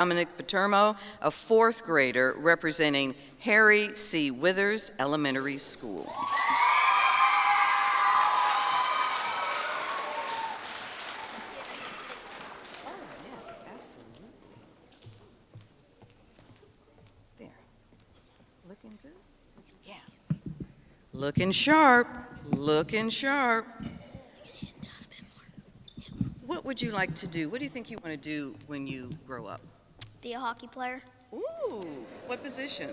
Dominic Patermo, a fourth grader representing Harry C. Withers Elementary School. Looking good? Yeah. Looking sharp, looking sharp. What would you like to do? What do you think you want to do when you grow up? Be a hockey player. Ooh, what position?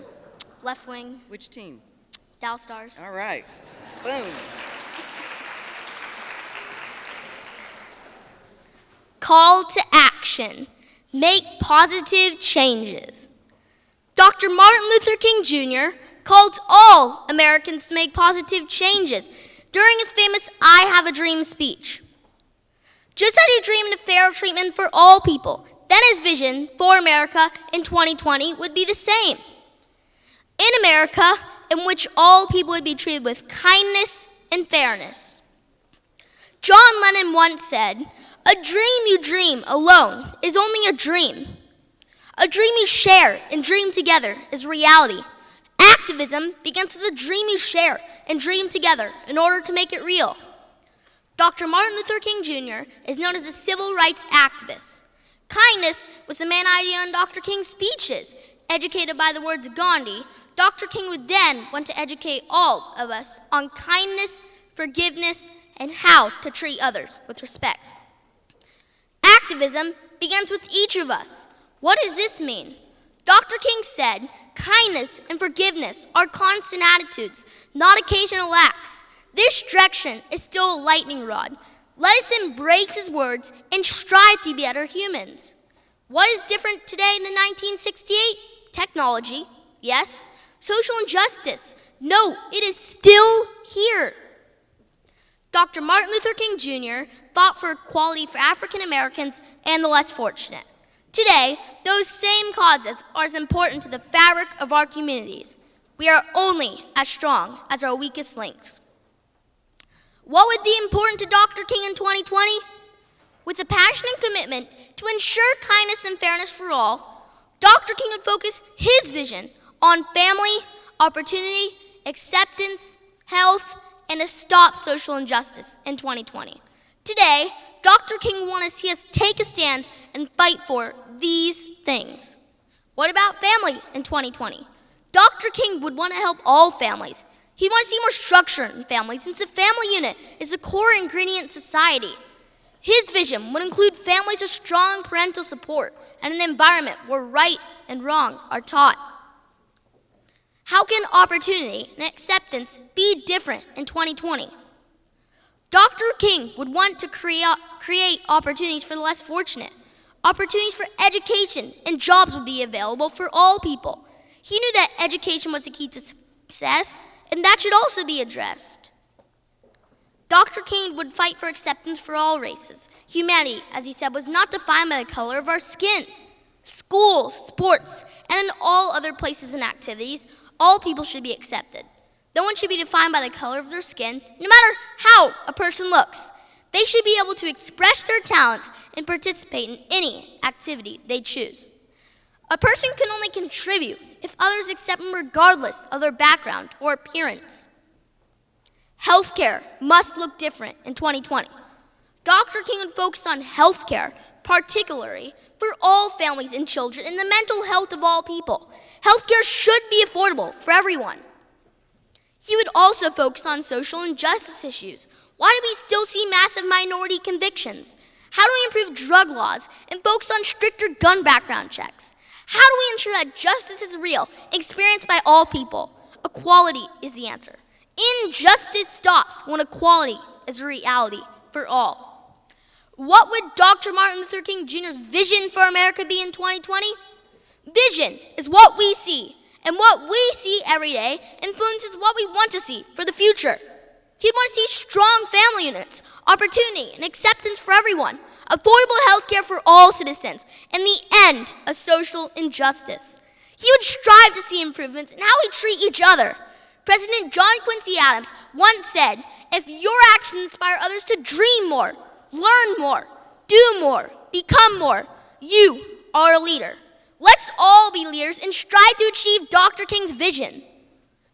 Left wing. Which team? Dallas Stars. All right, boom. Call to action. Make positive changes. Dr. Martin Luther King Jr. called all Americans to make positive changes during his famous I Have a Dream speech. Just as he dreamed of fair treatment for all people, then his vision for America in 2020 would be the same. In America, in which all people would be treated with kindness and fairness. John Lennon once said, "A dream you dream alone is only a dream. A dream you share and dream together is reality. Activism begins with a dream you share and dream together in order to make it real." Dr. Martin Luther King Jr. is known as a civil rights activist. Kindness was the main idea in Dr. King's speeches. Educated by the words of Gandhi, Dr. King would then want to educate all of us on kindness, forgiveness, and how to treat others with respect. Activism begins with each of us. What does this mean? Dr. King said, kindness and forgiveness are constant attitudes, not occasional acts. This direction is still a lightning rod. Let us embrace his words and strive to be better humans. What is different today than 1968? Technology, yes. Social injustice, no, it is still here. Dr. Martin Luther King Jr. fought for equality for African Americans and the less fortunate. Today, those same causes are as important to the fabric of our communities. We are only as strong as our weakest links. What would be important to Dr. King in 2020? With a passionate commitment to ensure kindness and fairness for all, Dr. King would focus his vision on family, opportunity, acceptance, health, and to stop social injustice in 2020. Today, Dr. King would want to see us take a stand and fight for these things. What about family in 2020? Dr. King would want to help all families. He wants to see more structure in families since the family unit is the core ingredient in society. His vision would include families with strong parental support and an environment where right and wrong are taught. How can opportunity and acceptance be different in 2020? Dr. King would want to create opportunities for the less fortunate. Opportunities for education and jobs would be available for all people. He knew that education was the key to success, and that should also be addressed. Dr. King would fight for acceptance for all races. Humanity, as he said, was not defined by the color of our skin. Schools, sports, and in all other places and activities, all people should be accepted. No one should be defined by the color of their skin, no matter how a person looks. They should be able to express their talents and participate in any activity they choose. A person can only contribute if others accept them regardless of their background or appearance. Healthcare must look different in 2020. Dr. King would focus on healthcare, particularly for all families and children and the mental health of all people. Healthcare should be affordable for everyone. He would also focus on social injustice issues. Why do we still see massive minority convictions? How do we improve drug laws and focus on stricter gun background checks? How do we ensure that justice is real, experienced by all people? Equality is the answer. Injustice stops when equality is a reality for all. What would Dr. Martin Luther King Jr.'s vision for America be in 2020? Vision is what we see, and what we see every day influences what we want to see for the future. He'd want to see strong family units, opportunity and acceptance for everyone, affordable health care for all citizens, and the end of social injustice. He would strive to see improvements in how we treat each other. President John Quincy Adams once said, "If your actions inspire others to dream more, learn more, do more, become more, you are a leader." Let's all be leaders and strive to achieve Dr. King's vision.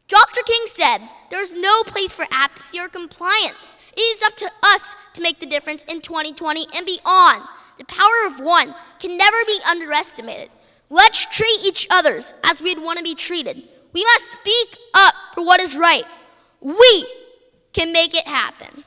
Dr. King said there's no place for apathy or compliance. It is up to us to make the difference in 2020 and beyond. The power of one can never be underestimated. Let's treat each other as we'd want to be treated. We must speak up for what is right. We can make it happen.